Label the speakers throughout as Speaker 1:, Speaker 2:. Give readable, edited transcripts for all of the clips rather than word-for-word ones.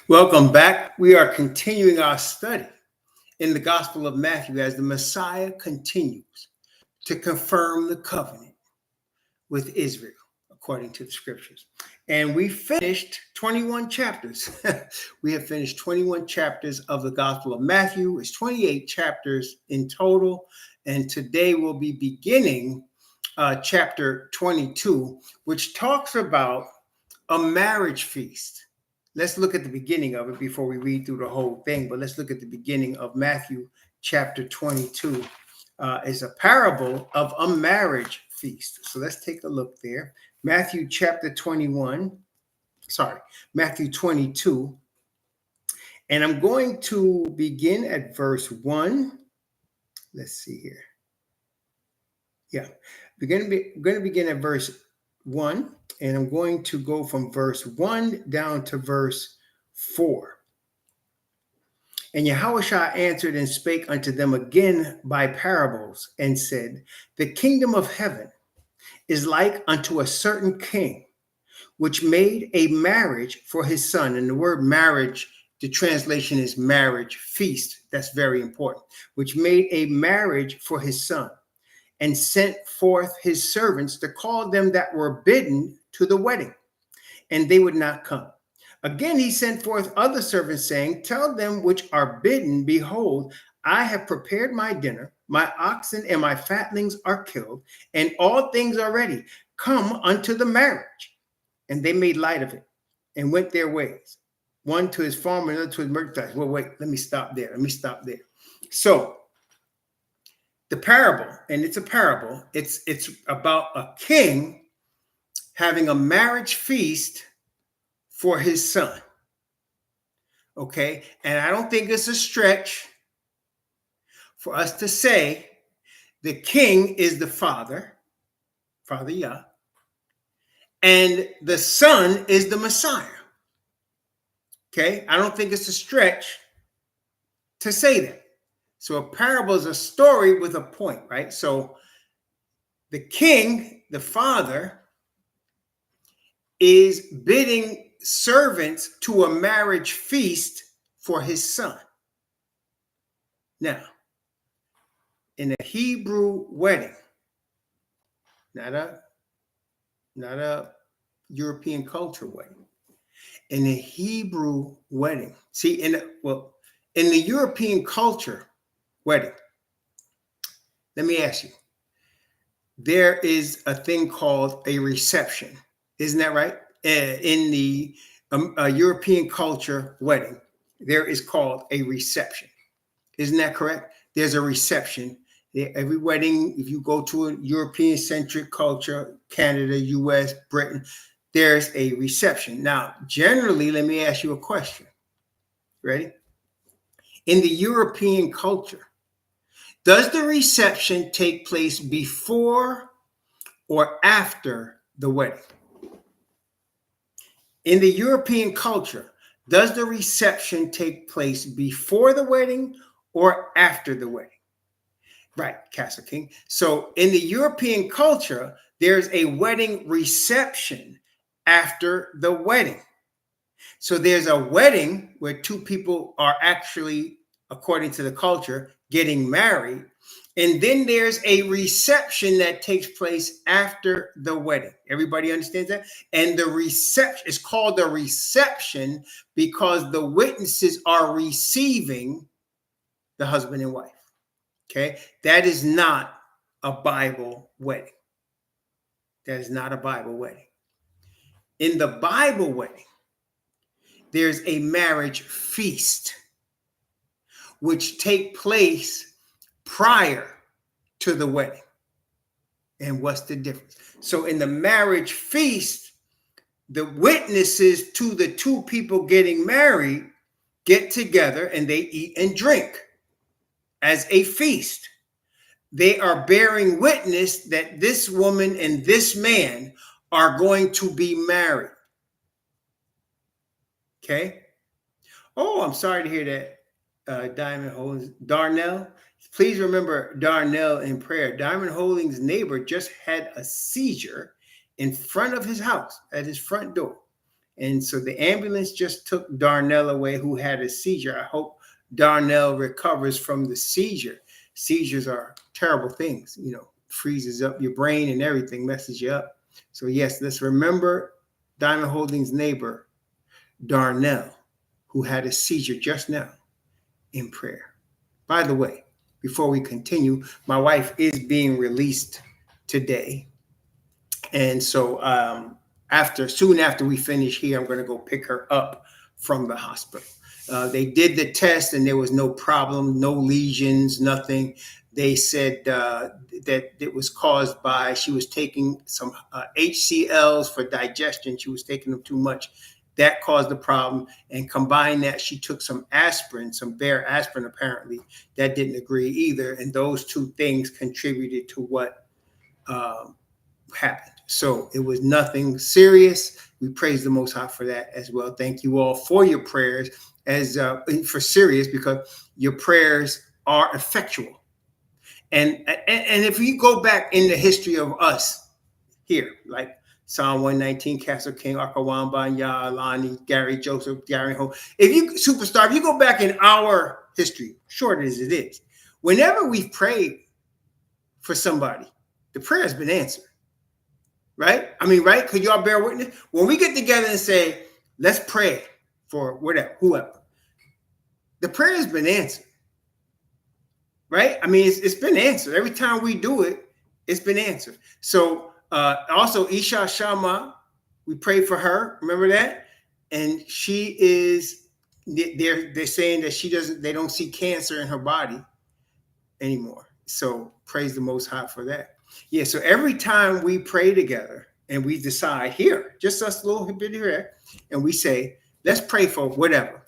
Speaker 1: Welcome back. We are continuing our study in the Gospel of Matthew as the Messiah continues to confirm the covenant with Israel, according to the scriptures. And we finished 21 chapters. We have finished 21 chapters of the Gospel of Matthew. It's 28 chapters in total. And today we'll be beginning chapter 22, which talks about a marriage feast. Let's look at the beginning of it before we read through the whole thing, but let's look at the beginning of Matthew chapter 22. It's a parable of a marriage feast. So let's take a look there. Matthew 22. And I'm going to begin at verse 1. Let's see here. Yeah, we're going to begin at verse 1, and I'm going to go from verse 1 down to verse 4. And Yahushua answered and spake unto them again by parables, and said, The kingdom of heaven is like unto a certain king, which made a marriage for his son. And the word marriage, the translation is marriage feast. That's very important. Which made a marriage for his son, and sent forth his servants to call them that were bidden to the wedding, and they would not come. Again, he sent forth other servants, saying, Tell them which are bidden, Behold, I have prepared my dinner, my oxen and my fatlings are killed, and all things are ready. Come unto the marriage. And they made light of it, and went their ways, one to his farm, another to his merchandise. Well, wait, let me stop there. So, the parable, and it's a parable, it's about a king having a marriage feast for his son. Okay, and I don't think it's a stretch for us to say the king is the Father Yah, and the Son is the Messiah. Okay, I don't think it's a stretch to say that. So a parable is a story with a point, right? So the king, the father, is bidding servants to a marriage feast for his son. Now, in a Hebrew wedding, not a European culture wedding, in a Hebrew wedding, see, in the European culture wedding, let me ask you, there is a thing called a reception. Isn't that right? In the European culture wedding, there is called a reception. Isn't that correct? There's a reception. Every wedding, if you go to a European-centric culture, Canada, US, Britain, there's a reception. Now, generally, let me ask you a question. Ready? In the European culture, does the reception take place before or after the wedding? In the European culture, does the reception take place before the wedding or after the wedding? Right, Castle King. So in the European culture, there's a wedding reception after the wedding. So there's a wedding where two people are actually, according to the culture, getting married. And then there's a reception that takes place after the wedding. Everybody understands that? And the reception is called the reception because the witnesses are receiving the husband and wife. Okay? That is not a Bible wedding. That is not a Bible wedding. In the Bible wedding, there's a marriage feast which take place prior to the wedding. And what's the difference? So in the marriage feast, the witnesses to the two people getting married get together and they eat and drink as a feast. They are bearing witness that this woman and this man are going to be married. Okay? Oh, I'm sorry to hear that, Diamond Holdings. Darnell, please remember Darnell in prayer. Diamond Holdings' neighbor just had a seizure in front of his house, at his front door. And so the ambulance just took Darnell away, who had a seizure. I hope Darnell recovers from the seizure. Seizures are terrible things, freezes up your brain and everything, messes you up. So yes, let's remember Diamond Holdings' neighbor, Darnell, who had a seizure just now, in prayer. By the way, before we continue, my wife is being released today. And so soon after we finish here, I'm going to go pick her up from the hospital. They did the test and there was no problem, no lesions, nothing. They said that it was caused by, she was taking some HCLs for digestion. She was taking them too much. That caused the problem. And combine that, she took some aspirin, some bare aspirin apparently. That didn't agree either. And those two things contributed to what happened. So it was nothing serious. We praise the Most High for that as well. Thank you all for your prayers for serious, because your prayers are effectual. And if you go back in the history of us here, like Psalm 119, Castle King, Akawamba, Alani, Gary Joseph, Gary Ho. If you go back in our history, short as it is, whenever we've prayed for somebody, the prayer has been answered. Right? I mean, right? Could y'all bear witness? When we get together and say, let's pray for whoever, the prayer has been answered. Right? I mean, it's been answered. Every time we do it, it's been answered. So also Isha Shama, we prayed for her. Remember that? And she is, they're saying that they don't see cancer in her body anymore. So praise the Most High for that. Yeah, so every time we pray together and we decide here, just us a little bit here, and we say, let's pray for whatever,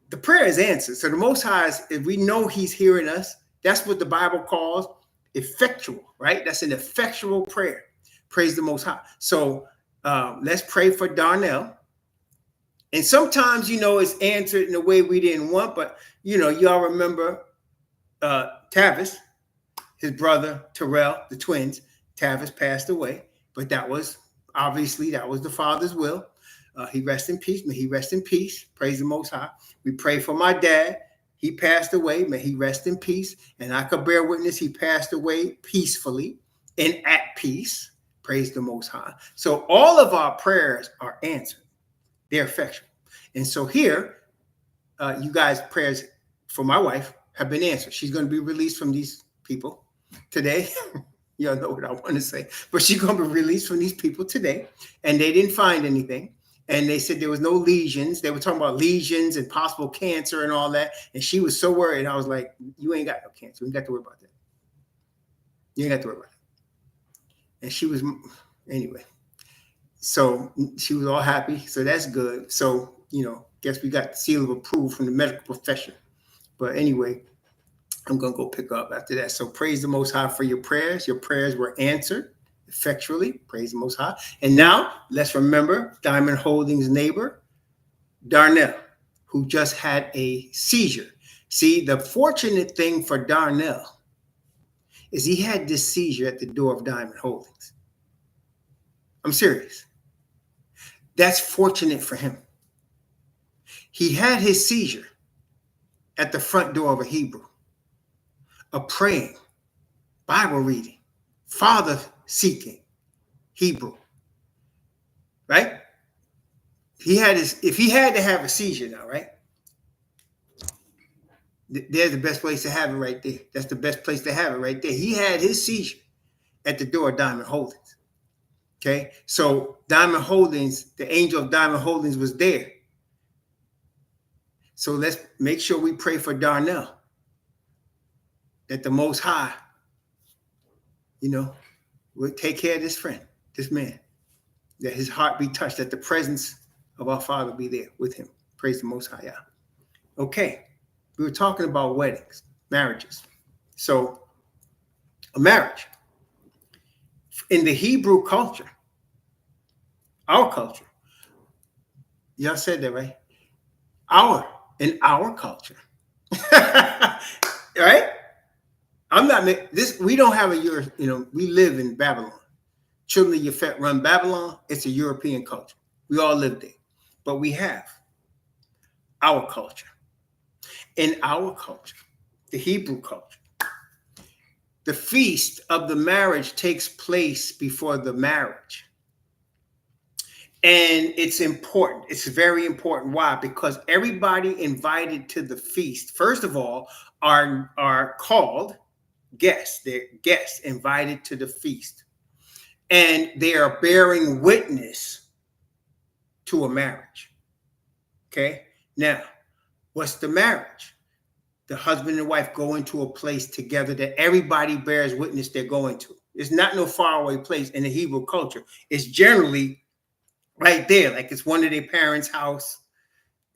Speaker 1: the prayer is answered. So the Most High, if we know he's hearing us, that's what the Bible calls effectual, right? That's an effectual prayer. Praise the Most High. So let's pray for Darnell. And sometimes, it's answered in a way we didn't want, but, y'all remember Tavis, his brother, Terrell, the twins. Tavis passed away, but that was the Father's will. He rest in peace. May he rest in peace. Praise the Most High. We pray for my dad. He passed away. May he rest in peace. And I could bear witness, he passed away peacefully and at peace. Praise the Most High. So all of our prayers are answered. They're effectual. And so here, you guys' prayers for my wife have been answered. She's going to be released from these people today. Y'all know what I want to say, but she's going to be released from these people today. And they didn't find anything. And they said there was no lesions. They were talking about lesions and possible cancer and all that. And she was so worried. I was like, you ain't got no cancer. You ain't got to worry about that. You ain't got to worry about it. And she was, anyway. So she was all happy. So that's good. So, guess we got the seal of approval from the medical profession. But anyway, I'm going to go pick up after that. So praise the Most High for your prayers. Your prayers were answered effectually. Praise the Most High. And now let's remember Diamond Holdings' neighbor, Darnell, who just had a seizure. See, the fortunate thing for Darnell is he had this seizure at the door of Diamond Holdings. I'm serious. That's fortunate for him. He had his seizure at the front door of a Hebrew, a praying, Bible reading, Father seeking Hebrew, right? If he had to have a seizure now, right? There's the best place to have it right there. That's the best place to have it right there. He had his seizure at the door of Diamond Holdings. Okay, so Diamond Holdings, the angel of Diamond Holdings was there. So let's make sure we pray for Darnell, that the Most High, will take care of this friend, this man, that his heart be touched, that the presence of our Father be there with him. Praise the Most High. Okay, we were talking about weddings, marriages. So a marriage in the Hebrew culture, our culture, y'all said that, right? In our culture, right? I'm not this. We don't have we live in Babylon. Children of Yafet run Babylon. It's a European culture. We all live there. but we have our culture. In our culture, the Hebrew culture, the feast of the marriage takes place before the marriage. And it's important. It's very important. Why? Because everybody invited to the feast, first of all, are called guests. They're guests invited to the feast. And they are bearing witness to a marriage. Okay? Now, what's the marriage? The husband and wife go into a place together that everybody bears witness they're going to. It's not no faraway place in the Hebrew culture. It's generally right there, like it's one of their parents' house,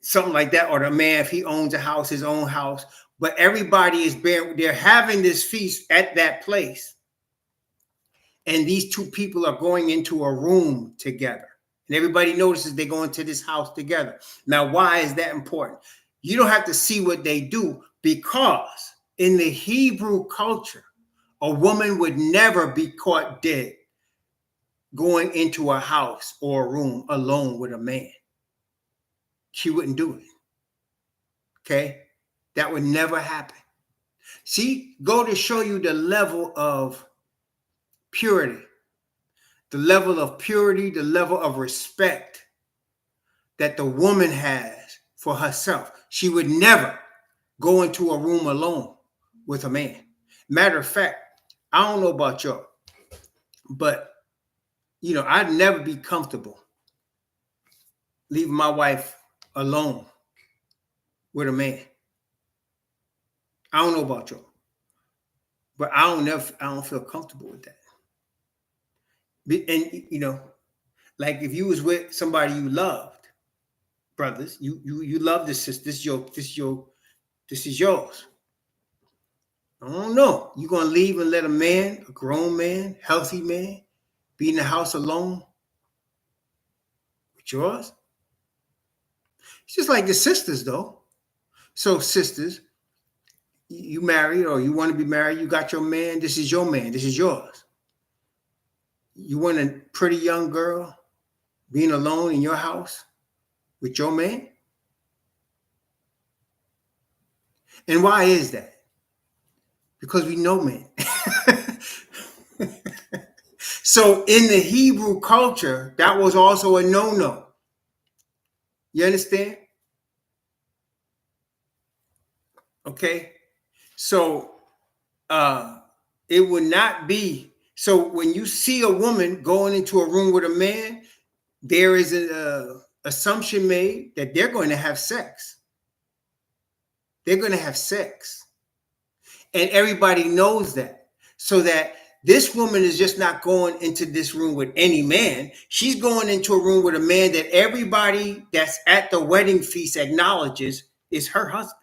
Speaker 1: something like that, or the man, if he owns a house, his own house. But everybody is they're having this feast at that place. And these two people are going into a room together. And everybody notices they're going to this house together. Now, why is that important? You don't have to see what they do, because in the Hebrew culture, a woman would never be caught dead going into a house or a room alone with a man. She wouldn't do it. Okay? That would never happen. See, go to show you the level of purity, the level of respect that the woman has for herself. She would never go into a room alone with a man. Matter of fact, I don't know about y'all, but I'd never be comfortable leaving my wife alone with a man. I don't know about y'all, but I don't feel comfortable with that. And like if you was with somebody you loved, brothers, you love this sister, this is yours. I don't know. You're gonna leave and let a grown man, healthy man, be in the house alone with yours? It's just like the sisters, though. So sisters, you married or you want to be married, you got your man, this is your man, this is yours. You want a pretty young girl being alone in your house with your man? And why is that? Because we know men. So in the Hebrew culture, that was also a no-no. You understand? Okay. So it would not be. So when you see a woman going into a room with a man, there is an assumption made that they're going to have sex. They're going to have sex. And everybody knows that. So that this woman is just not going into this room with any man. She's going into a room with a man that everybody that's at the wedding feast acknowledges is her husband.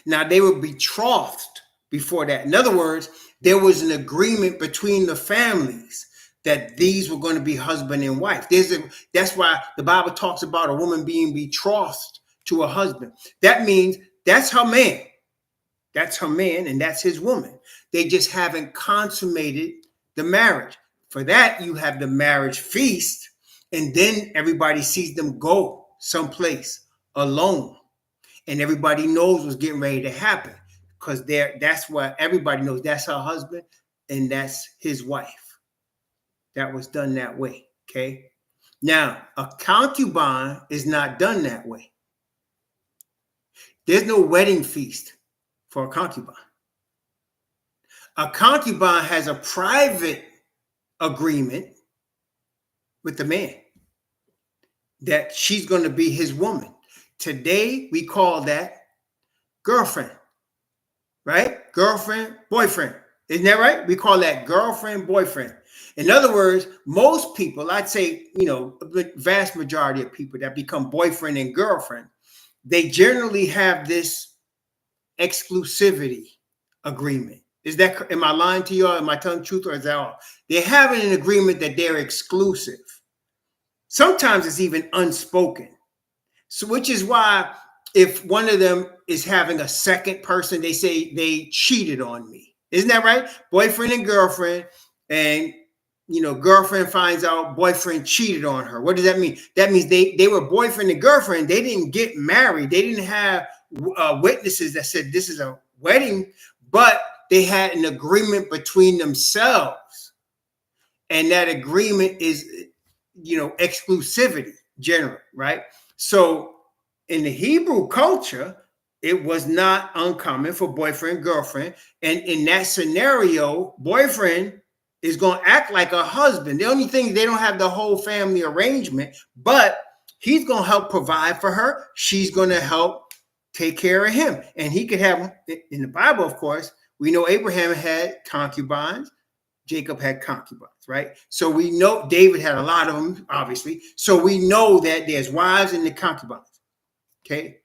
Speaker 1: Now, they were betrothed before that. In other words, there was an agreement between the families that these were going to be husband and wife. That's why the Bible talks about a woman being betrothed to a husband. That means that's her man. That's her man and that's his woman. They just haven't consummated the marriage. For that, you have the marriage feast, and then everybody sees them go someplace alone. And everybody knows what's getting ready to happen, because that's why everybody knows that's her husband and that's his wife. That was done that way. Okay. Now, a concubine is not done that way. There's no wedding feast for a concubine. A concubine has a private agreement with the man that she's going to be his woman. Today, we call that girlfriend, right? Girlfriend, boyfriend. Isn't that right? We call that girlfriend, boyfriend. In other words, most people, I'd say, the vast majority of people that become boyfriend and girlfriend, they generally have this exclusivity agreement. Am I lying to you, or am I telling the truth, or is that all? They're having an agreement that they're exclusive. Sometimes it's even unspoken. So, which is why if one of them is having a second person, they say they cheated on me. Isn't that right? Boyfriend and girlfriend, and girlfriend finds out boyfriend cheated on her. What does that mean? That means they were boyfriend and girlfriend. They didn't get married. They didn't have witnesses that said this is a wedding, but they had an agreement between themselves. And that agreement is, exclusivity generally, right? So in the Hebrew culture, it was not uncommon for boyfriend, girlfriend. And in that scenario, boyfriend is going to act like a husband. The only thing, they don't have the whole family arrangement, but he's going to help provide for her. She's going to help take care of him. And he could have, in the Bible, of course, we know Abraham had concubines. Jacob had concubines, right? So we know David had a lot of them, obviously. So we know that there's wives and the concubines, okay?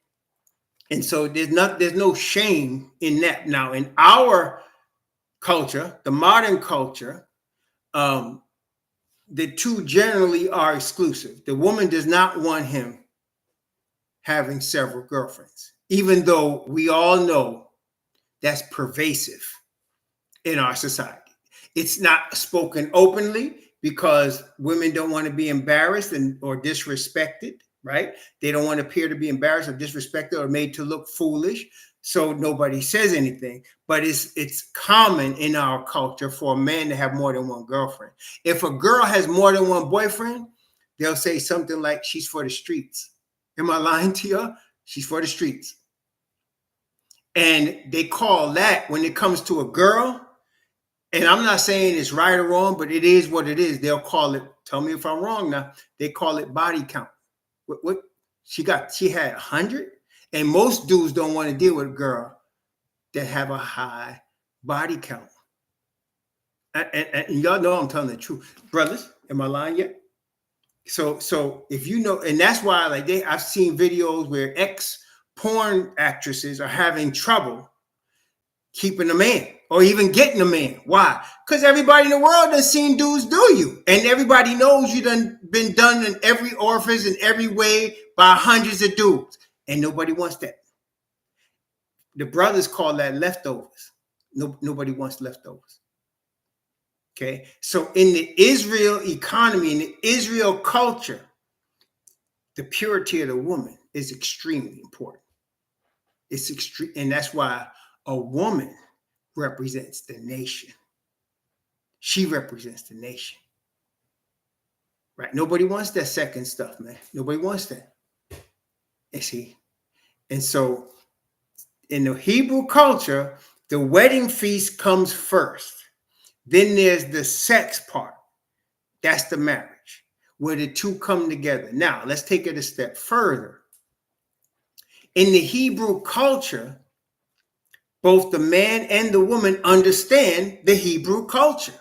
Speaker 1: And so there's no shame in that. Now, in our culture, the modern culture, the two generally are exclusive. The woman does not want him having several girlfriends, even though we all know that's pervasive in our society. It's not spoken openly because women don't want to be embarrassed or disrespected, right? They don't want to appear to be embarrassed or disrespected or made to look foolish. So nobody says anything, but it's common in our culture for a man to have more than one girlfriend. If a girl has more than one boyfriend, they'll say something like, she's for the streets. Am I lying to you? She's for the streets. And they call that, when it comes to a girl, and I'm not saying it's right or wrong, but it is what it is. They'll call it, tell me if I'm wrong now, they call it body count. What she had 100? And most dudes don't want to deal with a girl that have a high body count. And y'all know I'm telling the truth. Brothers, am I lying yet? So if you know, and that's why I've seen videos where ex-porn actresses are having trouble keeping a man or even getting a man. Why? Because everybody in the world has seen dudes do you. And everybody knows you done been done in every orifice in every way by hundreds of dudes. And nobody wants that. The brothers call that leftovers. Nobody wants leftovers. Okay. So in the Israel economy, in the Israel culture, the purity of the woman is extremely important. It's extreme. And that's why a woman represents the nation. She represents the nation. Right? Nobody wants that second stuff, man. Nobody wants that. You see? And so in the Hebrew culture, the wedding feast comes first. Then there's the sex part. That's the marriage, where the two come together. Now, let's take it a step further. In the Hebrew culture, both the man and the woman understand the Hebrew culture.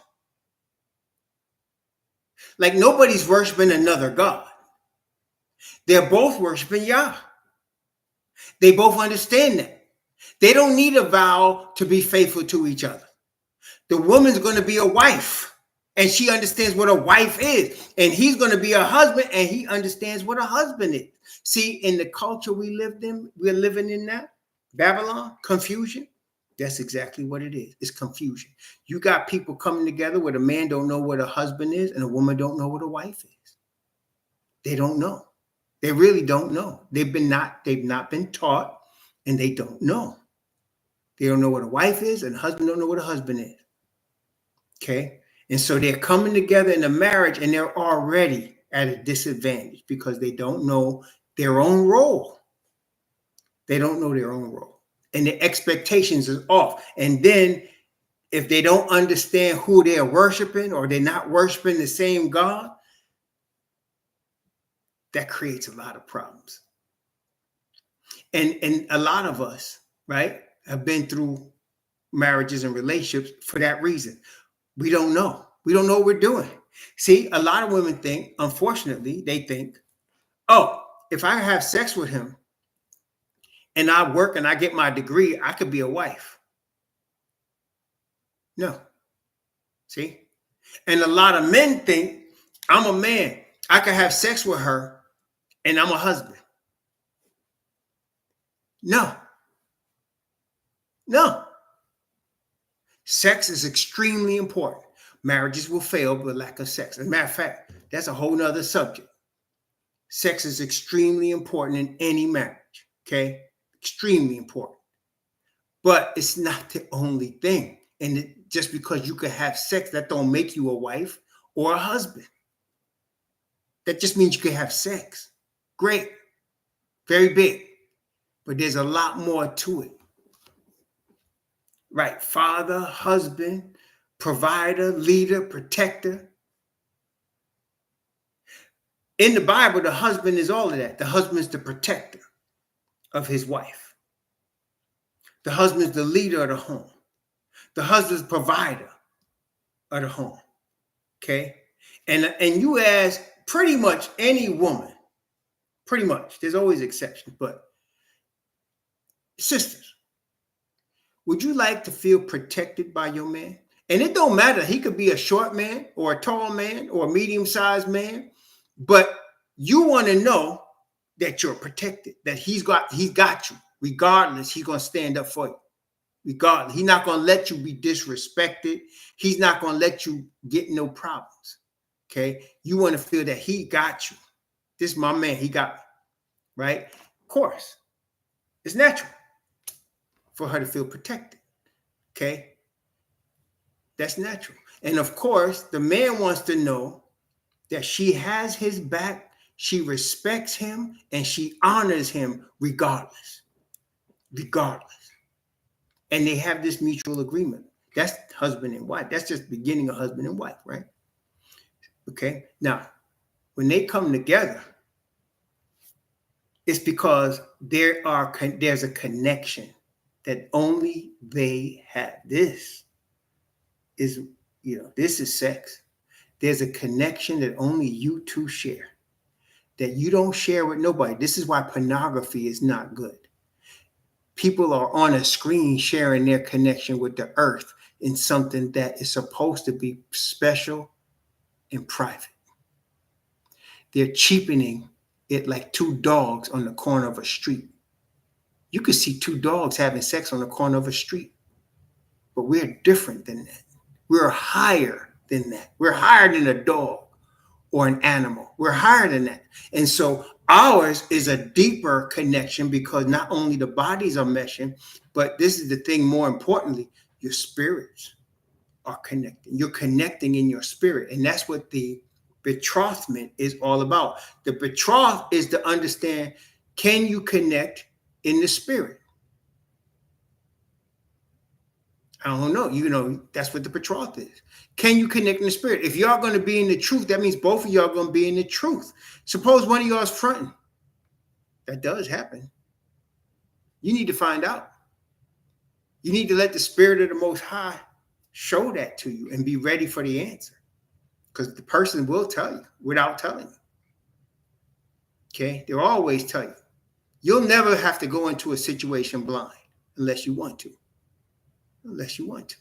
Speaker 1: Like nobody's worshiping another God. They're both worshiping Yah. They both understand that. They don't need a vow to be faithful to each other. The woman's going to be a wife, and she understands what a wife is. And he's going to be a husband, and he understands what a husband is. See, in the culture we're living in now, Babylon, confusion. That's exactly what it is. It's confusion. You got people coming together where the man don't know what a husband is, and a woman don't know what a wife is. They don't know. They really don't know. They've not been taught, and they don't know. They don't know what a wife is, and a husband don't know what a husband is. Okay? And so they're coming together in a marriage, and they're already at a disadvantage because they don't know their own role. They don't know their own role. And the expectations is off. And then if they don't understand who they're worshiping, or they're not worshiping the same God, that creates a lot of problems. And a lot of us, right, have been through marriages and relationships for that reason. We don't know. We don't know what we're doing. See, a lot of women think, unfortunately, they think, oh, if I have sex with him and I work and I get my degree, I could be a wife. No. See? And a lot of men think, I'm a man. I can have sex with her and I'm a husband. No. No. Sex is extremely important. Marriages will fail with lack of sex. As a matter of fact, that's a whole nother subject. Sex is extremely important in any marriage, okay? Extremely important. But it's not the only thing. And just because you could have sex, that don't make you a wife or a husband. That just means you can have sex. Great. Very big. But there's a lot more to it. Right? Father, husband, provider, leader, protector. In the Bible, the husband is all of that. The husband is the protector of his wife. The husband is the leader of the home. The husband is the provider of the home. Okay? And you ask pretty much any woman, pretty much, there's always exceptions, but sisters, would you like to feel protected by your man? And it don't matter. He could be a short man or a tall man or a medium-sized man, but you want to know that you're protected, that he's got you. Regardless, he's going to stand up for you. Regardless, he's not going to let you be disrespected. He's not going to let you get no problems. Okay? You want to feel that he got you. This is my man. He got me. Right? Of course. It's natural for her to feel protected. Okay? That's natural. And of course, the man wants to know that she has his back, she respects him, and she honors him regardless. Regardless. And they have this mutual agreement. That's husband and wife. That's just the beginning of husband and wife, right? Okay. Now, when they come together, it's because there's a connection that only they have. This is sex. There's a connection that only you two share, that you don't share with nobody. This is why pornography is not good. People are on a screen sharing their connection with the earth in something that is supposed to be special and private. They're cheapening it like two dogs on the corner of a street. You could see two dogs having sex on the corner of a street, but we're different than that. We're higher than that. We're higher than a dog or an animal. We're higher than that. And so ours is a deeper connection because not only the bodies are meshing, but this is the thing, more importantly, your spirits are connecting. You're connecting in your spirit. And that's what the betrothment is all about. The betroth is to understand, can you connect in the spirit? I don't know. That's what the betroth is. Can you connect in the spirit? If y'all going to be in the truth, that means both of y'all going to be in the truth. Suppose one of y'all is fronting. That does happen. You need to find out. You need to let the spirit of the Most High show that to you and be ready for the answer. Because the person will tell you without telling you. Okay? They'll always tell you. You'll never have to go into a situation blind unless you want to. Unless you want to.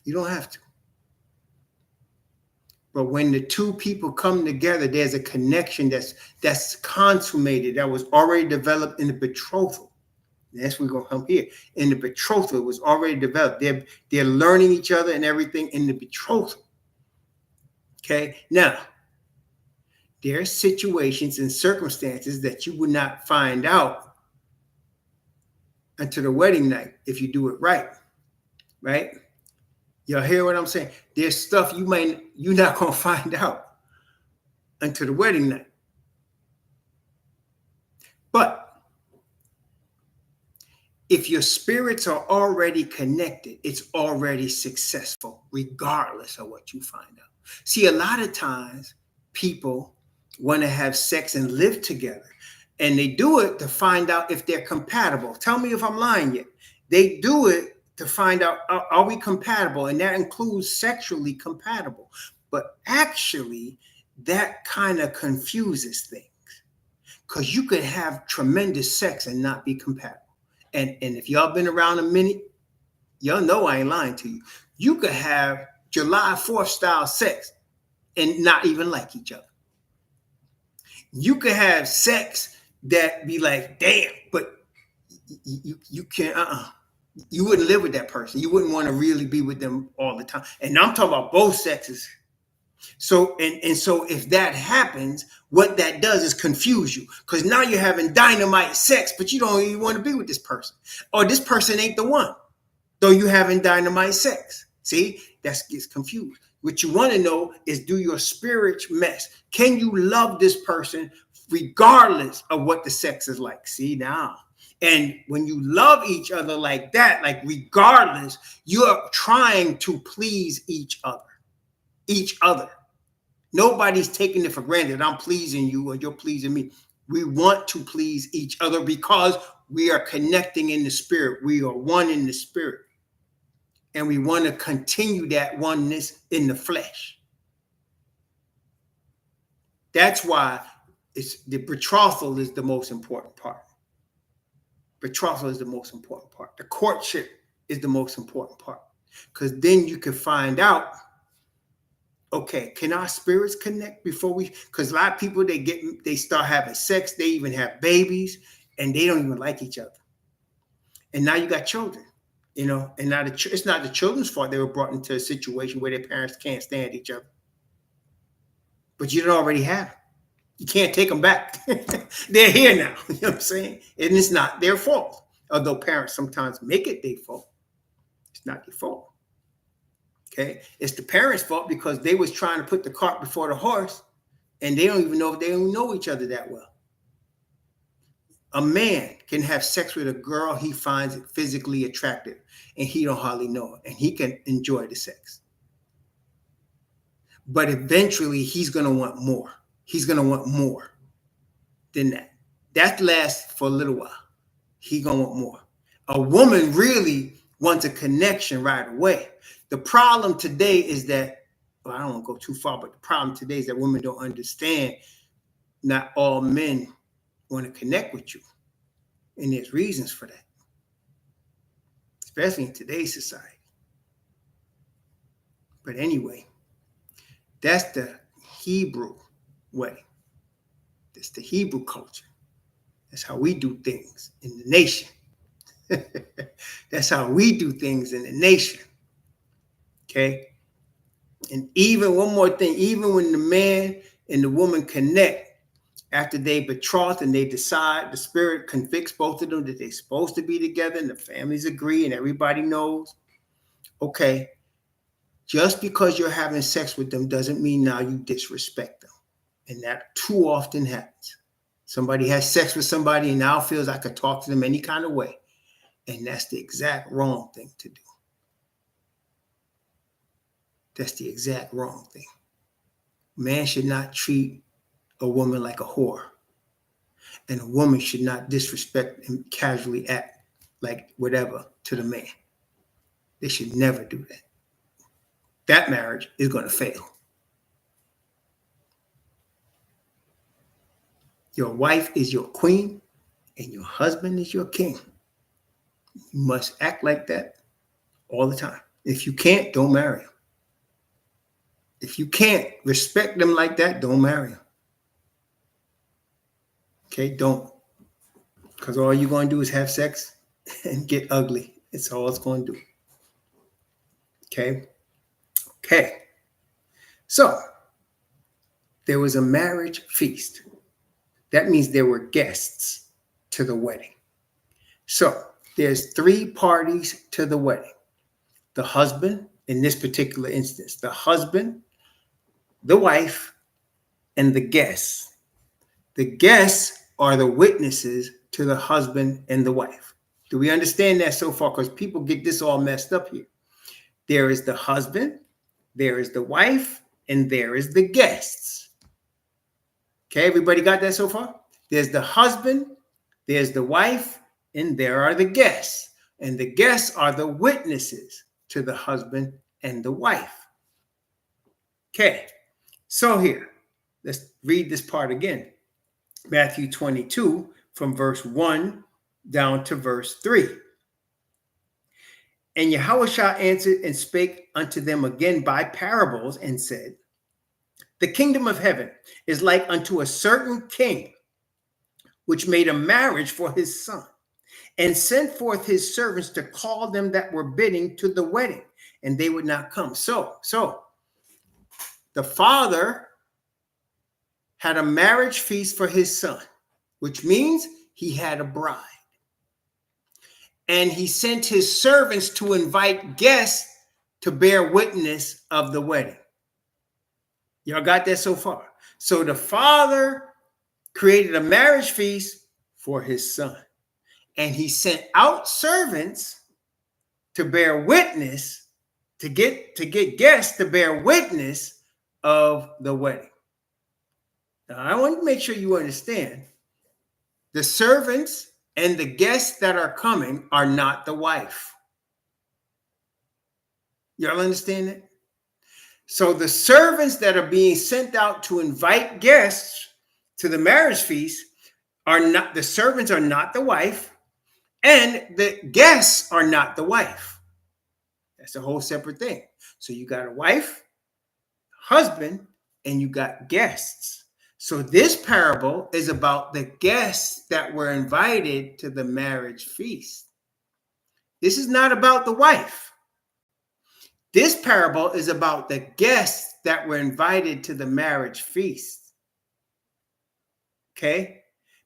Speaker 1: You don't have to. But when the two people come together, there's a connection that's consummated, that was already developed in the betrothal. That's what we're going to come here. In the betrothal, it was already developed. They're learning each other and everything in the betrothal. Okay? Now, there are situations and circumstances that you would not find out until the wedding night if you do it right. Right? Y'all hear what I'm saying? There's stuff you're not going to find out until the wedding night. But if your spirits are already connected, it's already successful, regardless of what you find out. See, a lot of times people want to have sex and live together, and they do it to find out if they're compatible. Tell me if I'm lying yet. They do it to find out, are we compatible? And that includes sexually compatible. But actually, that kind of confuses things. Because you could have tremendous sex and not be compatible. And if y'all been around a minute, y'all know I ain't lying to you. You could have July 4th style sex and not even like each other. You could have sex that be like, damn, but you can't, You wouldn't live with that person. You wouldn't want to really be with them all the time. And I'm talking about both sexes. So, so if that happens, what that does is confuse you, because now you're having dynamite sex, but you don't even want to be with this person, or this person ain't the one, though you having dynamite sex. See, that gets confused. What you want to know is, do your spirit mess? Can you love this person regardless of what the sex is like? See now. And when you love each other like that, like regardless, you're trying to please each other. Each other. Nobody's taking it for granted. I'm pleasing you or you're pleasing me. We want to please each other because we are connecting in the spirit. We are one in the spirit. And we want to continue that oneness in the flesh. That's why it's the betrothal is the most important part. Betrothal is the most important part. The courtship is the most important part. Because then you can find out, okay, can our spirits connect before we? Because a lot of people, they start having sex, they even have babies, and they don't even like each other. And now you got children, and now it's not the children's fault they were brought into a situation where their parents can't stand each other. But you don't already have them. You can't take them back. They're here now. You know what I'm saying? And it's not their fault. Although parents sometimes make it their fault. It's not their fault. Okay? It's the parents' fault because they was trying to put the cart before the horse, and they don't even know if they don't know each other that well. A man can have sex with a girl he finds physically attractive, and he don't hardly know her, and he can enjoy the sex. But eventually, he's going to want more. He's going to want more than that. That lasts for a little while. He's going to want more. A woman really wants a connection right away. The problem today is that, well, I don't want to go too far, but the problem today is that women don't understand not all men want to connect with you. And there's reasons for that, especially in today's society. But anyway, that's the Hebrew way. That's the Hebrew culture. That's how we do things in the nation. That's how we do things in the nation. Okay? And even one more thing, even when the man and the woman connect, after they betroth and they decide, the spirit convicts both of them that they're supposed to be together, and the families agree and everybody knows, okay, just because you're having sex with them doesn't mean now you disrespect them. And that too often happens. Somebody has sex with somebody and now feels I could talk to them any kind of way. And that's the exact wrong thing to do. That's the exact wrong thing. Man should not treat a woman like a whore. And a woman should not disrespect and casually act like whatever to the man. They should never do that. That marriage is going to fail. Your wife is your queen and your husband is your king. You must act like that all the time. If you can't, don't marry him. If you can't respect them like that, don't marry him. Okay, don't. Because all you're going to do is have sex and get ugly. It's all it's going to do. Okay. So, there was a marriage feast. That means there were guests to the wedding. So, there's 3 parties to the wedding. The husband, in this particular instance, the husband, the wife, and the guests. The guests are the witnesses to the husband and the wife. Do we understand that so far? Because people get this all messed up here. There is the husband, there is the wife, and there is the guests. Okay, everybody got that so far? There's the husband, there's the wife, and there are the guests. And the guests are the witnesses to the husband and the wife. Okay, so here, let's read this part again. Matthew 22 from verse 1 down to verse 3. And Yahushua answered and spake unto them again by parables and said, the kingdom of heaven is like unto a certain king, which made a marriage for his son, and sent forth his servants to call them that were bidding to the wedding, and they would not come. So the father had a marriage feast for his son, which means he had a bride. And he sent his servants to invite guests to bear witness of the wedding. Y'all got that so far? So the father created a marriage feast for his son. And he sent out servants to bear witness, to get guests to bear witness of the wedding. Now, I want to make sure you understand the servants and the guests that are coming are not the wife. Y'all understand that? So the servants that are being sent out to invite guests to the marriage feast are not, the servants are not the wife, and the guests are not the wife. That's a whole separate thing. So you got a wife, husband, and you got guests. So this parable is about the guests that were invited to the marriage feast. This is not about the wife. This parable is about the guests that were invited to the marriage feast. Okay?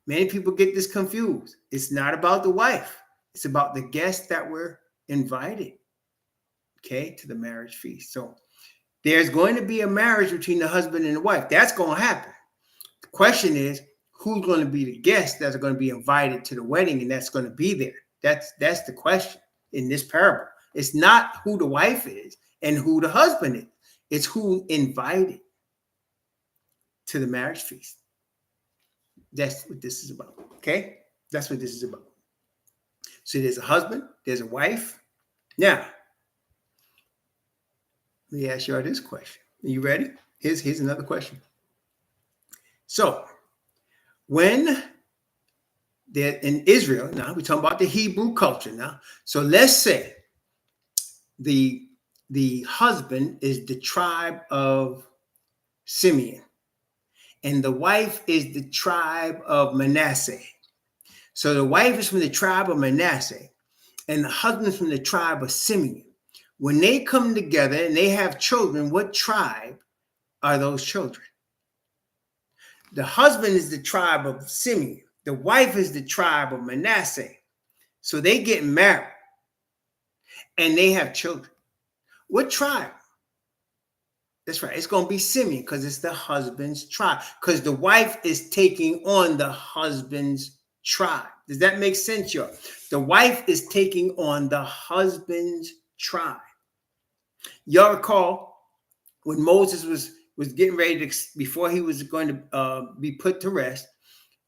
Speaker 1: Many people get this confused. It's not about the wife. It's about the guests that were invited, okay, to the marriage feast. So there's going to be a marriage between the husband and the wife. That's going to happen. The question is, who's going to be the guests that are going to be invited to the wedding and that's going to be there? That's the question in this parable. It's not who the wife is and who the husband is. It's who invited to the marriage feast. That's what this is about, okay? That's what this is about. So there's a husband, there's a wife. Now, let me ask you all this question. Are you ready? Here's another question. So, when they're in Israel, now we're talking about the Hebrew culture now. So let's say the husband is the tribe of Simeon, and the wife is the tribe of Manasseh. So the wife is from the tribe of Manasseh, and the husband is from the tribe of Simeon. When they come together and they have children, what tribe are those children? The husband is the tribe of Simeon. The wife is the tribe of Manasseh. So they get married and they have children. What tribe? That's right. It's going to be Simeon because it's the husband's tribe, because the wife is taking on the husband's tribe. Does that make sense, y'all? The wife is taking on the husband's tribe. Y'all recall when Moses was getting ready to, before he was going to be put to rest,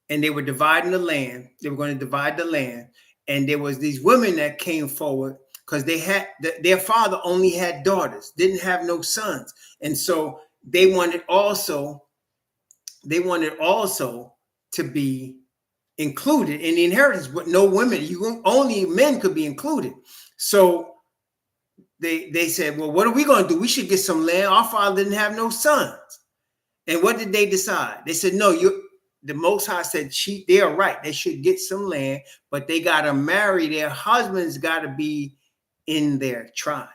Speaker 1: and they were dividing the land. They were going to divide the land, and there was these women that came forward because they had their father only had daughters, didn't have no sons, and so they wanted also to be included in the inheritance, but no women. Only men could be included. So they said, well, what are we going to do? We should get some land. Our father didn't have no sons. And what did they decide? They said, no, the Most High said they are right. They should get some land, but they got to marry. Their husbands got to be in their tribe.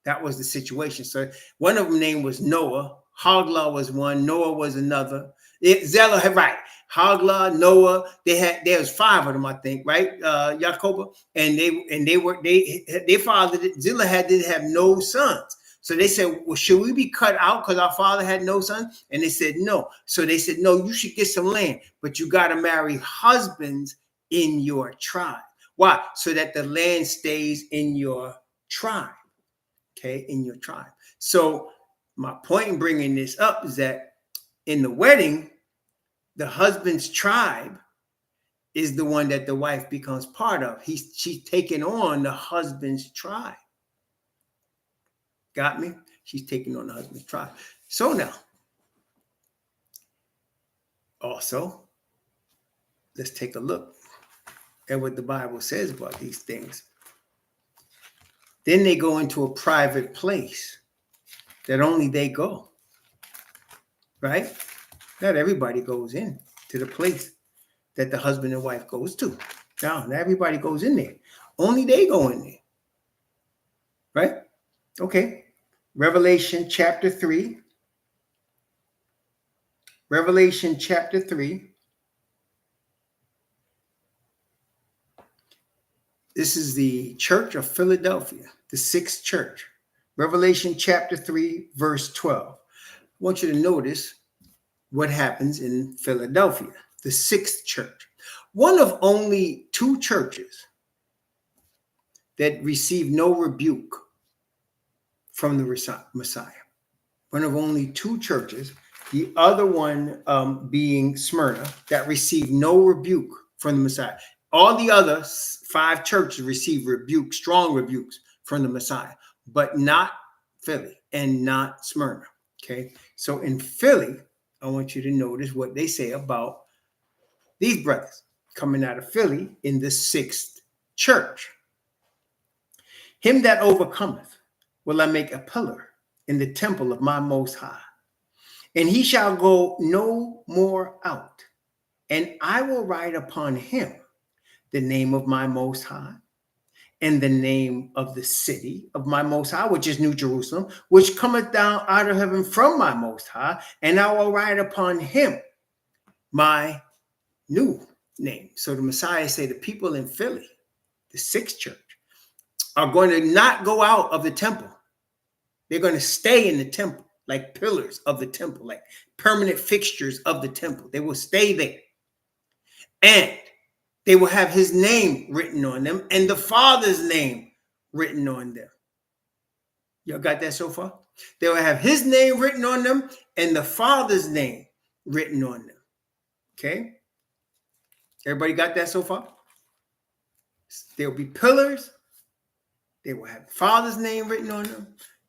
Speaker 1: That was the situation. So one of them name was Noah. Hoglah was one. Noah was another. Zillah, right. Hoglah, Noah. There was 5 of them, I think, right? Yaakov, and their father Zillah didn't have no sons. So they said, well, should we be cut out because our father had no sons? And they said, no. So they said, no, you should get some land, but you got to marry husbands in your tribe. Why? So that the land stays in your tribe, okay, in your tribe. So my point in bringing this up is that in the wedding, the husband's tribe is the one that the wife becomes part of. She's taking on the husband's tribe. Got me? She's taking on the husband's tribe. So now, also, let's take a look at what the Bible says about these things. Then they go into a private place that only they go, right? Not everybody goes in to the place that the husband and wife goes to. Now, not everybody goes in there. Only they go in there. Right? Okay. Revelation chapter 3. Revelation chapter 3. This is the church of Philadelphia, the sixth church. Revelation chapter 3, verse 12. I want you to notice what happens in Philadelphia, the sixth church. One of only two churches that receive no rebuke from the Messiah. One of only two churches, the other one being Smyrna, that received no rebuke from the Messiah. All the other 5 churches receive rebuke, strong rebukes from the Messiah, but not Philly and not Smyrna. Okay, so in Philly, I want you to notice what they say about these brothers coming out of Philly in the sixth church. Him that overcometh will I make a pillar in the temple of my Most High, and he shall go no more out. And I will write upon him the name of my Most High, and the name of the city of my Most High, which is New Jerusalem, which cometh down out of heaven from my Most High, and I will write upon him my new name. So the Messiah say the people in Philly, the sixth church, are going to not go out of the temple. They're going to stay in the temple, like pillars of the temple, like permanent fixtures of the temple. They will stay there. And they will have his name written on them and the Father's name written on them. Y'all got that so far? They will have his name written on them and the Father's name written on them. Okay? Everybody got that so far? There will be pillars. They will have the Father's name written on them.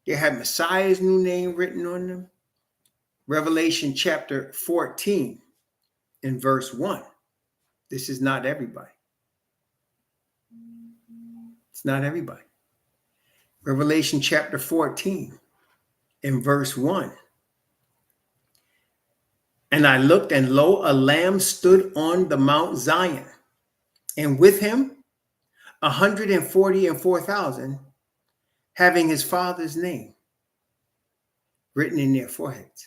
Speaker 1: They have Messiah's new name written on them. Revelation chapter 14 in verse 1. This is not everybody. It's not everybody. Revelation chapter 14 in verse 1. And I looked, and lo, a lamb stood on the Mount Zion, and with him 144,000, having his Father's name written in their foreheads.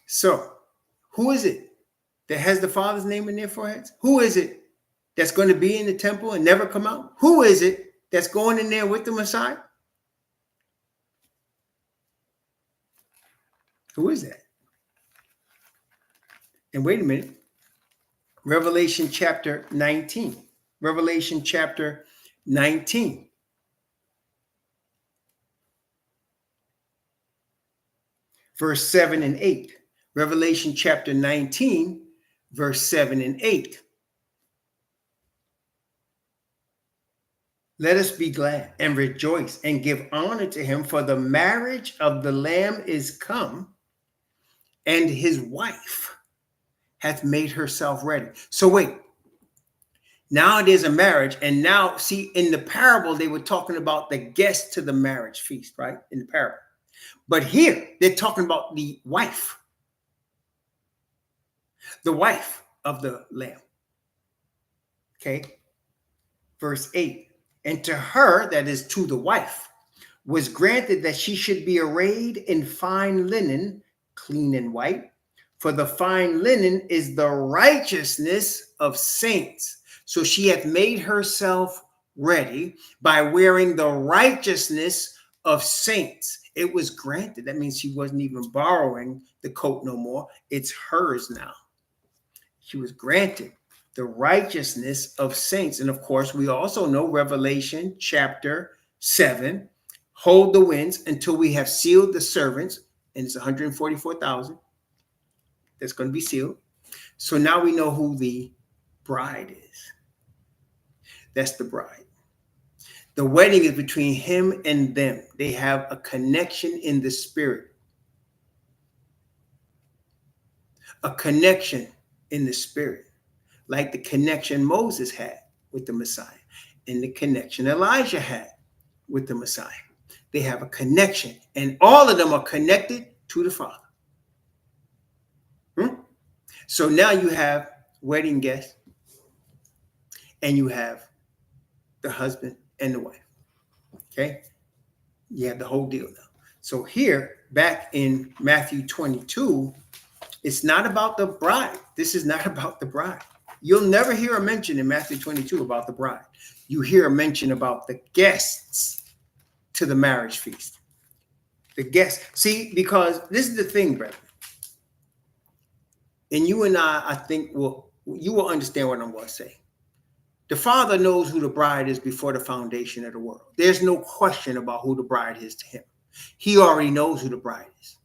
Speaker 1: So, who is it that has the Father's name in their foreheads? Who is it that's going to be in the temple and never come out? Who is it that's going in there with the Messiah? Who is that? And wait a minute. Revelation chapter 19. Revelation chapter 19. Verse 7 and 8. Revelation chapter 19, verse 7 and 8. Let us be glad and rejoice and give honor to him, for the marriage of the Lamb is come, and his wife hath made herself ready. So wait, now there's a marriage, and now see, in the parable, they were talking about the guests to the marriage feast, right? In the parable. But here, they're talking about the wife of the Lamb. Okay, verse 8. And to her, that is to the wife, was granted that she should be arrayed in fine linen, clean and white. For the fine linen is the righteousness of saints. So she hath made herself ready by wearing the righteousness of saints. It was granted. That means she wasn't even borrowing the coat no more. It's hers now. She was granted the righteousness of saints. And of course, we also know Revelation chapter 7, hold the winds until we have sealed the servants, and it's 144,000 that's going to be sealed. So now we know who the bride is. That's the bride. The wedding is between him and them. They have a connection in the spirit. A connection in the spirit. Like the connection Moses had with the Messiah and the connection Elijah had with the Messiah. They have a connection, and all of them are connected to the Father. So now you have wedding guests and you have the husband and the wife. Okay? You have the whole deal now. So here, back in Matthew 22, it's not about the bride. This is not about the bride. You'll never hear a mention in Matthew 22 about the bride. You hear a mention about the guests to the marriage feast. The guests. See, because this is the thing, brethren. And you and I think you will understand what I'm going to say. The Father knows who the bride is before the foundation of the world. There's no question about who the bride is to him. He already knows who the bride is.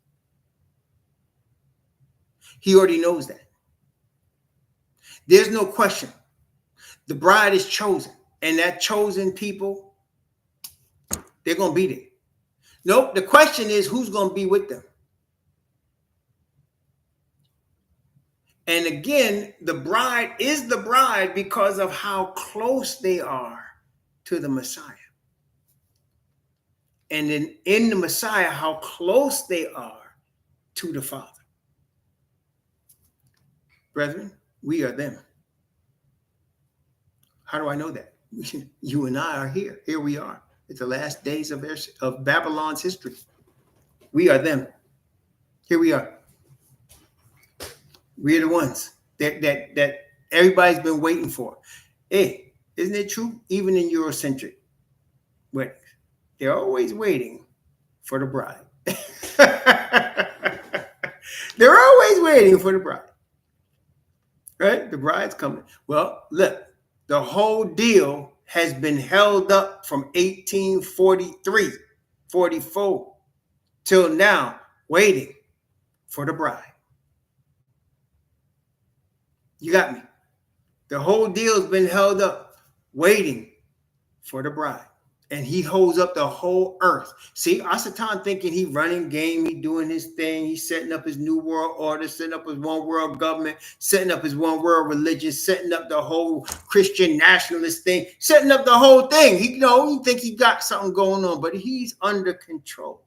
Speaker 1: He already knows that. There's no question. The bride is chosen. And that chosen people, they're going to be there. Nope. The question is, who's going to be with them? And again, the bride is the bride because of how close they are to the Messiah. And in the Messiah, how close they are to the Father. Brethren, we are them. How do I know that? You and I are here. Here we are. It's the last days of Babylon's history. We are them. Here we are. We're the ones that everybody's been waiting for. Hey, isn't it true? Even in Eurocentric weddings, they're always waiting for the bride. They're always waiting for the bride. Right? The bride's coming. Well, look, the whole deal has been held up from 1843, 44 till now, waiting for the bride. You got me. The whole deal has been held up, waiting for the bride. And he holds up the whole earth. See, Asatan thinking he running game, he doing his thing, he's setting up his new world order, setting up his one world government, setting up his one world religion, setting up the whole Christian nationalist thing, setting up the whole thing. He think he got something going on, but he's under control.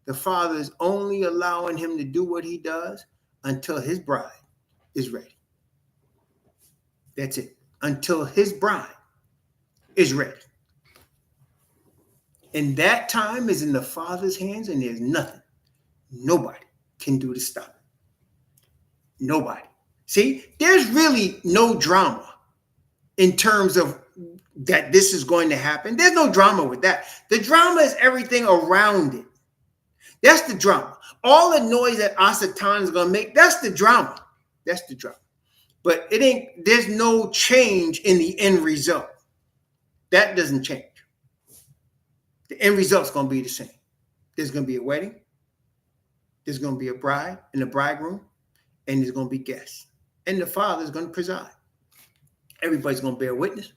Speaker 1: The Father is only allowing him to do what he does until his bride is ready. That's it. Until his bride is ready. And that time is in the Father's hands, and there's nothing, nobody can do to stop it. Nobody. See, there's really no drama in terms of that this is going to happen. There's no drama with that. The drama is everything around it. That's the drama. All the noise that Asatan is going to make, that's the drama. That's the drama. But there's no change in the end result. That doesn't change. The end result's going to be the same. There's going to be a wedding. There's going to be a bride and a bridegroom. And there's going to be guests. And the Father is going to preside. Everybody's going to bear witness.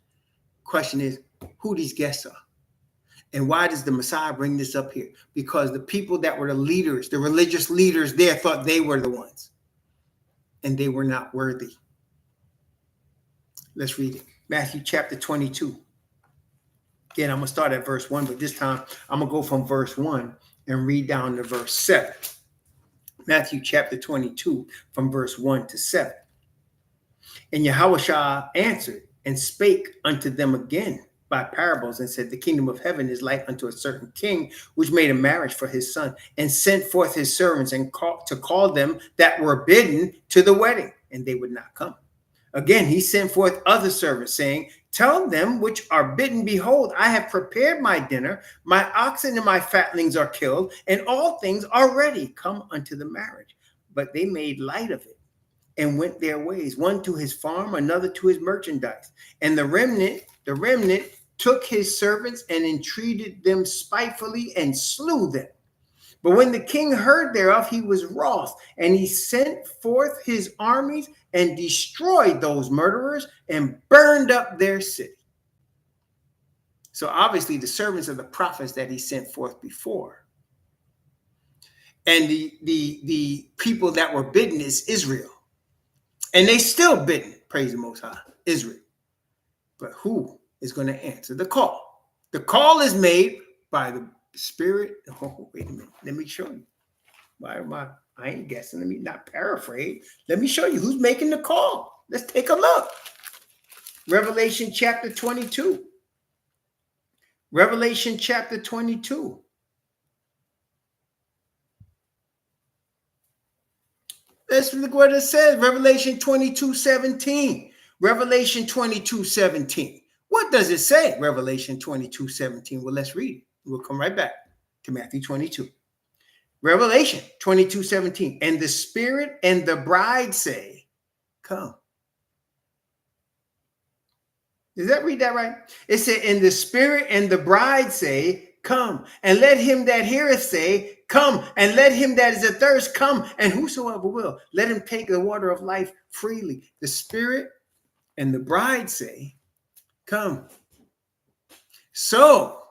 Speaker 1: Question is, who these guests are. And why does the Messiah bring this up here? Because the people that were the leaders, the religious leaders there, thought they were the ones. And they were not worthy. Let's read it. Matthew chapter 22. Again, I'm going to start at verse 1, but this time I'm going to go from verse 1 and read down to verse 7. Matthew chapter 22 from verse 1 to 7. And Yahushua answered and spake unto them again by parables and said, the kingdom of heaven is like unto a certain king, which made a marriage for his son and sent forth his servants and call them that were bidden to the wedding, and they would not come. Again, he sent forth other servants, saying, tell them which are bidden, behold, I have prepared my dinner, my oxen and my fatlings are killed, and all things are ready. Come unto the marriage. But they made light of it and went their ways, one to his farm, another to his merchandise. And the remnant took his servants and entreated them spitefully and slew them. But when the king heard thereof, he was wroth, and he sent forth his armies and destroyed those murderers and burned up their city. So obviously the servants of the prophets that he sent forth before. And the people that were bidden is Israel. And they still bidden, praise the Most High, Israel. But who is going to answer the call? The call is made by the Spirit. Oh, wait a minute. Let me show you. Why am I ain't guessing. Let me not paraphrase. Let me show you who's making the call. Let's take a look. Revelation chapter 22. Revelation chapter 22. Let's look what it says. Revelation 22:17. Revelation 22:17. What does it say? Revelation 22:17. Well, let's read it. We'll come right back to Matthew 22. Revelation 22:17. And the Spirit and the bride say, come. Does that read that right? It said, and the Spirit and the bride say, come. And let him that heareth say, come. And let him that is athirst come. And whosoever will, let him take the water of life freely. The Spirit and the bride say, come. So,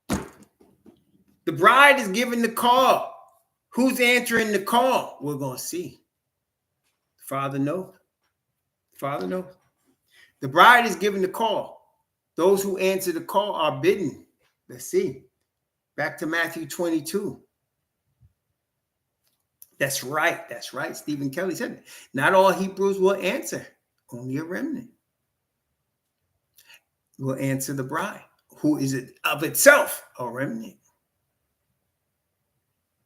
Speaker 1: the bride is giving the call. Who's answering the call? We're going to see. Father knows. Father knows. The bride is giving the call. Those who answer the call are bidden. Let's see. Back to Matthew 22. That's right. That's right. Stephen Kelly said it. Not all Hebrews will answer. Only a remnant will answer the bride, who is of itself a remnant.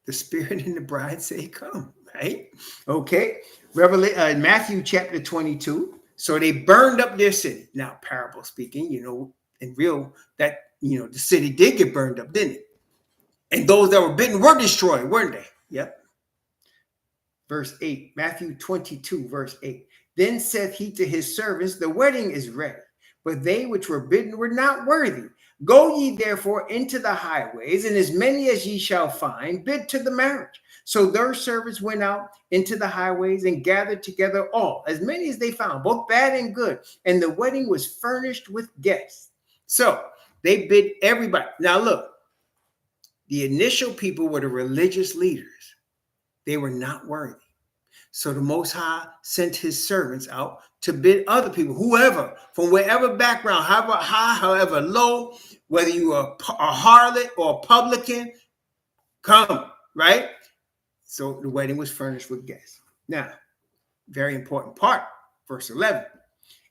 Speaker 1: The Spirit and the bride say, come, right? Okay. Matthew chapter 22. So they burned up their city. Now, parable speaking, in real, that, the city did get burned up, didn't it? And those that were bitten were destroyed, weren't they? Yep. Verse 8, Matthew 22, verse 8. Then saith he to his servants, the wedding is ready, but they which were bidden were not worthy. Go ye therefore into the highways, and as many as ye shall find, bid to the marriage. So their servants went out into the highways and gathered together all, as many as they found, both bad and good. And the wedding was furnished with guests. So they bid everybody. Now look, the initial people were the religious leaders. They were not worthy. So the Most High sent his servants out to bid other people, whoever, from wherever background, however high, however low, whether you are a harlot or a publican, come, right? So the wedding was furnished with guests. Now, very important part, verse 11.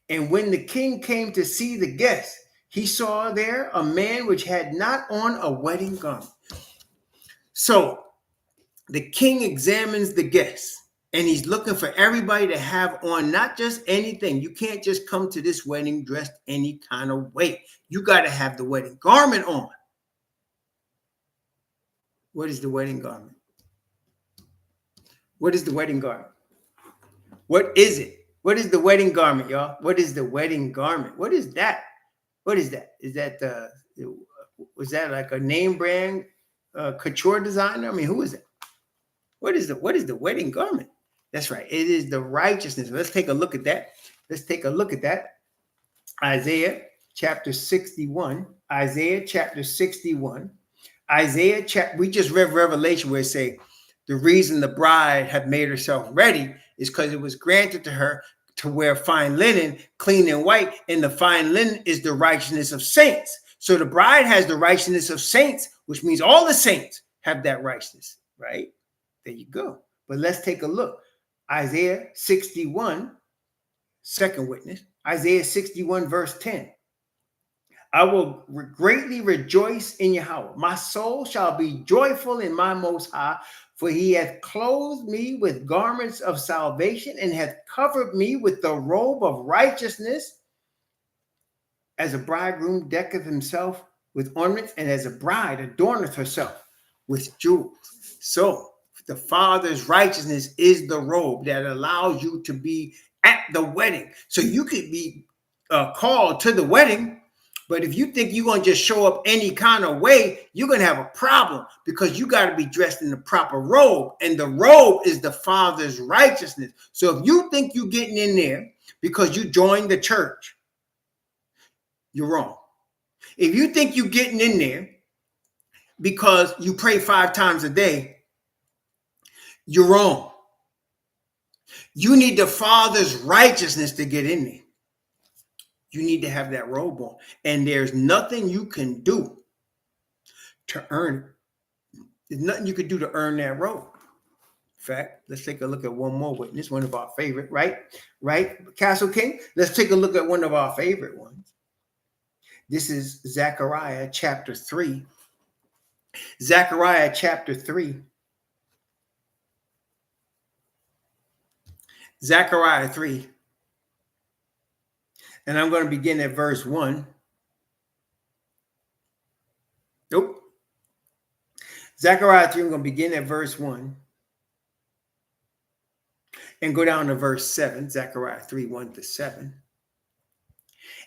Speaker 1: And when the king came to see the guests, he saw there a man which had not on a wedding garment. So the king examines the guests. And he's looking for everybody to have on not just anything. You can't just come to this wedding dressed any kind of way. You got to have the wedding garment on. What is the wedding garment? What is the wedding garment? What is it? What is the wedding garment, y'all? What is the wedding garment? What is that? What is that? Is that was that like a name brand couture designer? I mean, who is it? What is the wedding garment? That's right. It is the righteousness. Let's take a look at that. Let's take a look at that. Isaiah chapter 61. Isaiah chapter 61. We just read Revelation where it say the reason the bride had made herself ready is because it was granted to her to wear fine linen, clean and white, and the fine linen is the righteousness of saints. So the bride has the righteousness of saints, which means all the saints have that righteousness, right? There you go. But let's take a look. Isaiah 61, second witness. Isaiah 61, verse 10. I will greatly rejoice in Yahweh. My soul shall be joyful in my Most High, for he hath clothed me with garments of salvation and hath covered me with the robe of righteousness, as a bridegroom decketh himself with ornaments, and as a bride adorneth herself with jewels. So the Father's righteousness is the robe that allows you to be at the wedding. So you could be called to the wedding, but if you think you're going to just show up any kind of way, you're going to have a problem because you got to be dressed in the proper robe. And the robe is the Father's righteousness. So if you think you're getting in there because you joined the church, you're wrong. If you think you're getting in there because you pray 5 times a day, you're wrong. You need the Father's righteousness to get in there. You need to have that robe on. And there's nothing you can do to earn it. There's nothing you can do to earn that robe. In fact, let's take a look at one more witness, one of our favorite, right? Right, Castle King? Let's take a look at one of our favorite ones. This is Zechariah chapter 3. Zechariah chapter 3. Zechariah 3. And I'm going to begin at verse 1. Nope. Zechariah 3, I'm going to begin at verse 1 and go down to verse 7. Zechariah 3, 1 to 7.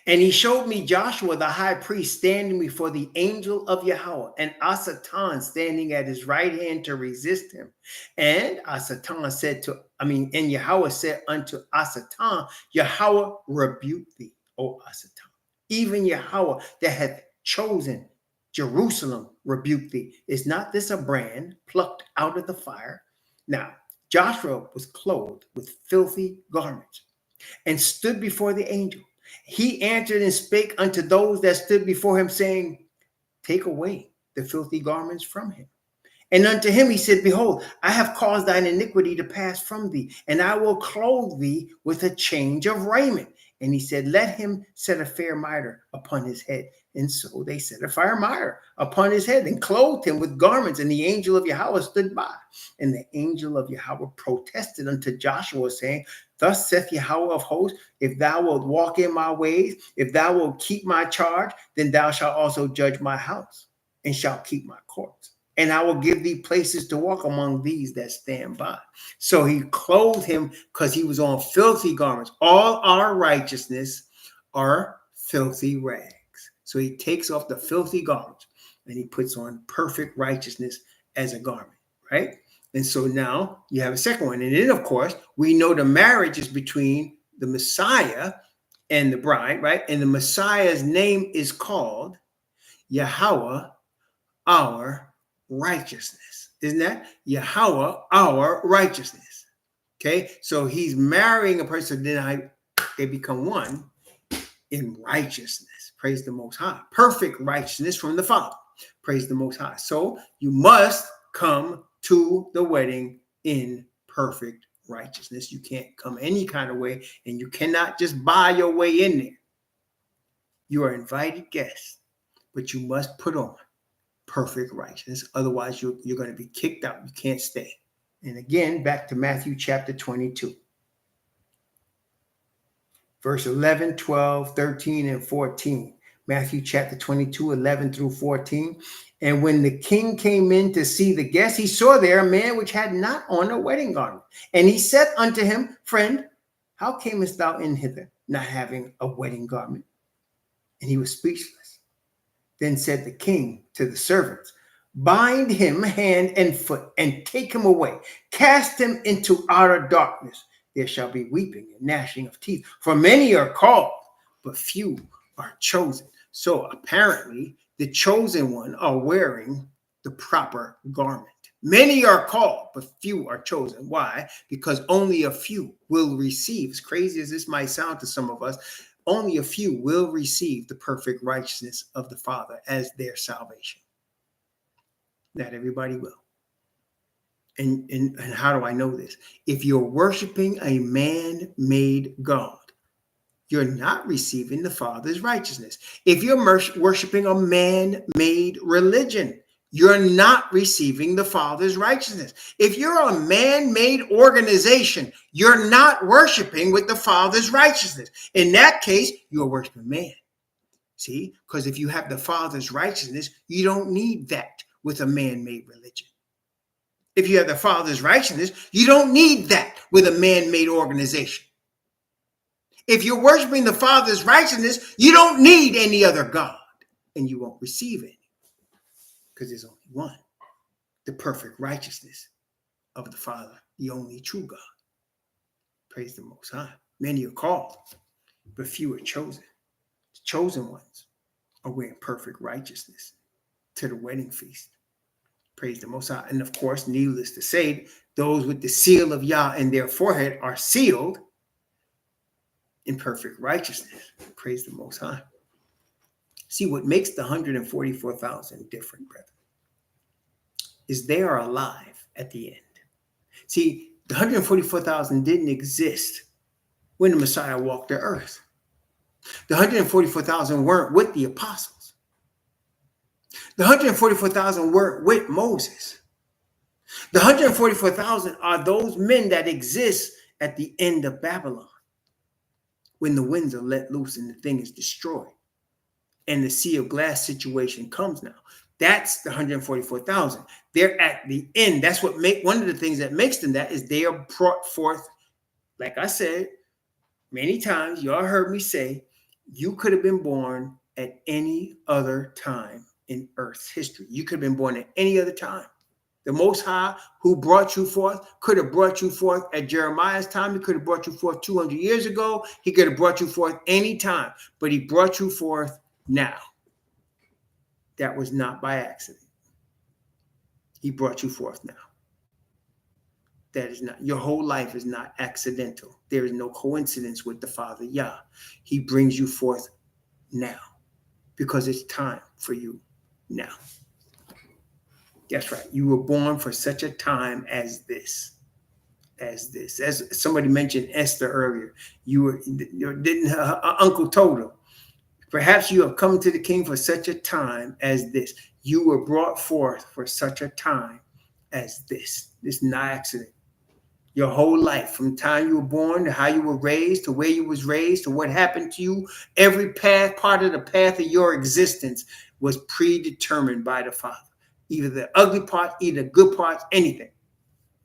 Speaker 1: And he showed me Joshua the high priest standing before the angel of Yahweh, and Asatan standing at his right hand to resist him. And Asatan said and Yahweh said unto Asatan, Yahweh rebuke thee, O Asatan. Even Yahweh that hath chosen Jerusalem rebuke thee. Is not this a brand plucked out of the fire? Now, Joshua was clothed with filthy garments and stood before the angel. He answered and spake unto those that stood before him, saying, take away the filthy garments from him. And unto him he said, behold, I have caused thine iniquity to pass from thee, and I will clothe thee with a change of raiment. And he said, let him set a fair mitre upon his head. And so they set a fair mitre upon his head and clothed him with garments. And the angel of Yahweh stood by. And the angel of Yahweh protested unto Joshua, saying, thus saith Yahweh of hosts, if thou wilt walk in my ways, if thou wilt keep my charge, then thou shalt also judge my house and shalt keep my courts. And I will give thee places to walk among these that stand by. So he clothed him because he was on filthy garments. All our righteousness are filthy rags. So he takes off the filthy garments and he puts on perfect righteousness as a garment, right? And so now you have a second one. And then, of course, we know the marriage is between the Messiah and the bride, right? And the Messiah's name is called Yahweh, our righteousness. Isn't that Yahweh, our righteousness? Okay, so he's marrying a person, then they become one in righteousness. Praise the Most High. Perfect righteousness from the Father. Praise the Most High. So you must come to the wedding in perfect righteousness. You can't come any kind of way, and you cannot just buy your way in there. You are invited guests, but you must put on perfect righteousness. Otherwise, you're going to be kicked out. You can't stay. And again, back to Matthew chapter 22. Verse 11, 12, 13, and 14. Matthew chapter 22, 11 through 14. And when the king came in to see the guests, he saw there a man which had not on a wedding garment. And he said unto him, friend, how camest thou in hither, not having a wedding garment? And he was speechless. Then said the king to the servants, bind him hand and foot, and take him away. Cast him into outer darkness. There shall be weeping and gnashing of teeth. For many are called, but few are chosen. So apparently, the chosen one are wearing the proper garment. Many are called, but few are chosen. Why? Because only a few will receive. As crazy as this might sound to some of us, only a few will receive the perfect righteousness of the Father as their salvation. Not everybody will. And how do I know this? If you're worshiping a man-made God, you're not receiving the Father's righteousness. If you're worshiping a man-made religion, you're not receiving the Father's righteousness. If you're a man-made organization, you're not worshiping with the Father's righteousness. In that case, you're worshiping man. See, because if you have the Father's righteousness, you don't need that with a man-made religion. If you have the Father's righteousness, you don't need that with a man-made organization. If you're worshiping the Father's righteousness, you don't need any other God, and you won't receive it because there's only one, the perfect righteousness of the Father, the only true God. Praise the Most High. Many are called, but few are chosen. The chosen ones are wearing perfect righteousness to the wedding feast. Praise the Most High. And of course, needless to say, those with the seal of Yah in their forehead are sealed in perfect righteousness. Praise the Most High. See, what makes the 144,000 different, brethren, is they are alive at the end. See, the 144,000 didn't exist when the Messiah walked the earth. The 144,000 weren't with the apostles. The 144,000 weren't with Moses. The 144,000 are those men that exist at the end of Babylon, when the winds are let loose and the thing is destroyed and the sea of glass situation comes now. That's the 144,000. They're at the end. That's what one of the things that makes them that is they are brought forth. Like I said many times, y'all heard me say, you could have been born at any other time in Earth's history. You could have been born at any other time. The Most High, who brought you forth, could have brought you forth at Jeremiah's time. He could have brought you forth 200 years ago. He could have brought you forth any time, but he brought you forth now. That was not by accident. He brought you forth now. That is not, your whole life is not accidental. There is no coincidence with the Father Yah. He brings you forth now because it's time for you now. That's right. You were born for such a time as this. As somebody mentioned Esther earlier, Uncle Toto. Perhaps you have come to the king for such a time as this. You were brought forth for such a time as this. This is not accident. Your whole life, from the time you were born to how you were raised, to where you was raised, to what happened to you, every part of the path of your existence was predetermined by the Father. Either the ugly part, either good parts, anything.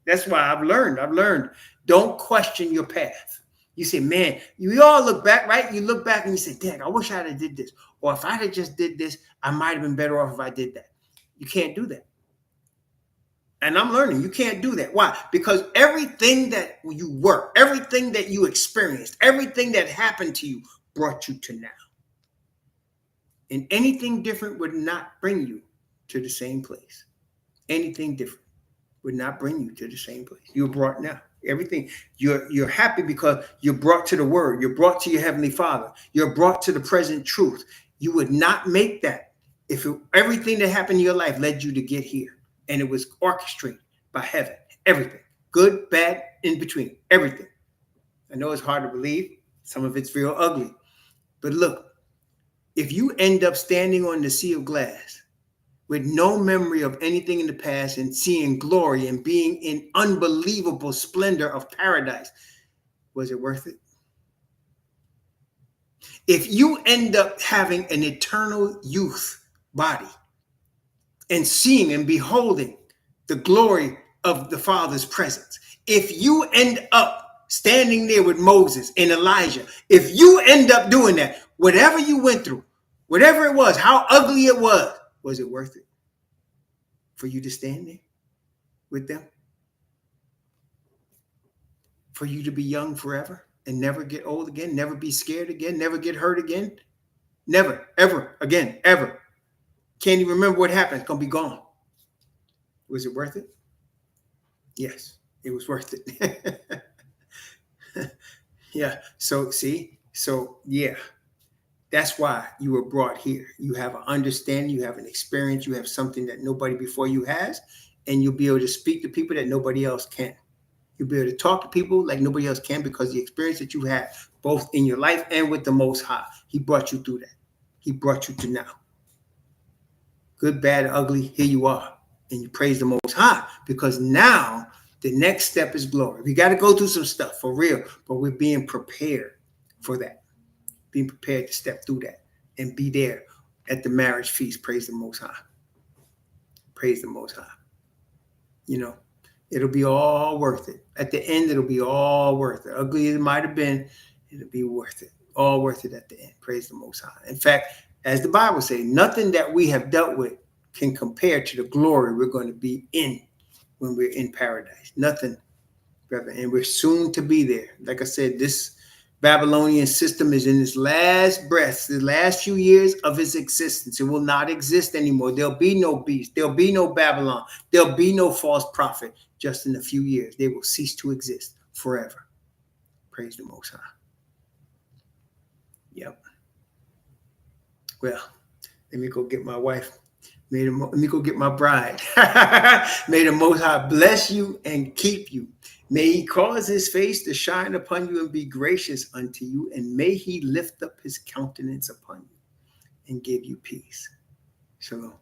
Speaker 1: That's why I've learned, don't question your path. You say, man, you all look back, right? You look back and you say, dang, I wish I'd have did this. Or if I'd have just did this, I might have been better off if I did that. You can't do that. And I'm learning, you can't do that. Why? Because everything that you were, everything that you experienced, everything that happened to you brought you to now. And anything different would not bring you to the same place. Anything different would not bring you to the same place. You're brought now. Everything, you're happy because you're brought to the word. You're brought to your heavenly Father. You're brought to the present truth. You would not make that if everything that happened in your life led you to get here. And it was orchestrated by heaven. Everything. Good, bad, in between. Everything. I know it's hard to believe. Some of it's real ugly. But look, if you end up standing on the sea of glass with no memory of anything in the past and seeing glory and being in unbelievable splendor of paradise, was it worth it? If you end up having an eternal youth body and seeing and beholding the glory of the Father's presence, if you end up standing there with Moses and Elijah, if you end up doing that, whatever you went through, whatever it was, how ugly it was it worth it for you to stand there with them? For you to be young forever and never get old again, never be scared again, never get hurt again? Never, ever, again, ever. Can't even remember what happened. It's going to be gone. Was it worth it? Yes, it was worth it. Yeah. So see, yeah, that's why you were brought here. You have an understanding, you have an experience, you have something that nobody before you has, and you'll be able to speak to people that nobody else can. You'll be able to talk to people like nobody else can because the experience that you had, both in your life and with the Most High, he brought you through that. He brought you to now. Good, bad, ugly, here you are. And you praise the Most High because now the next step is glory. We got to go through some stuff for real, but we're being prepared for that. Being prepared to step through that and be there at the marriage feast. Praise the Most High. Praise the Most High. You know, it'll be all worth it. At the end, it'll be all worth it. Ugly as it might have been, it'll be worth it. All worth it at the end. Praise the Most High. In fact, as the Bible says, nothing that we have dealt with can compare to the glory we're going to be in when we're in paradise. Nothing, brother. And we're soon to be there. Like I said, this Babylonian system is in its last breaths, the last few years of its existence. It will not exist anymore. There'll be no beast. There'll be no Babylon. There'll be no false prophet. Just in a few years, they will cease to exist forever. Praise the Most High. Yep. Well, let me go get my wife. Let me go get my bride. May the Most High bless you and keep you. May he cause his face to shine upon you and be gracious unto you. And may he lift up his countenance upon you and give you peace. Shalom.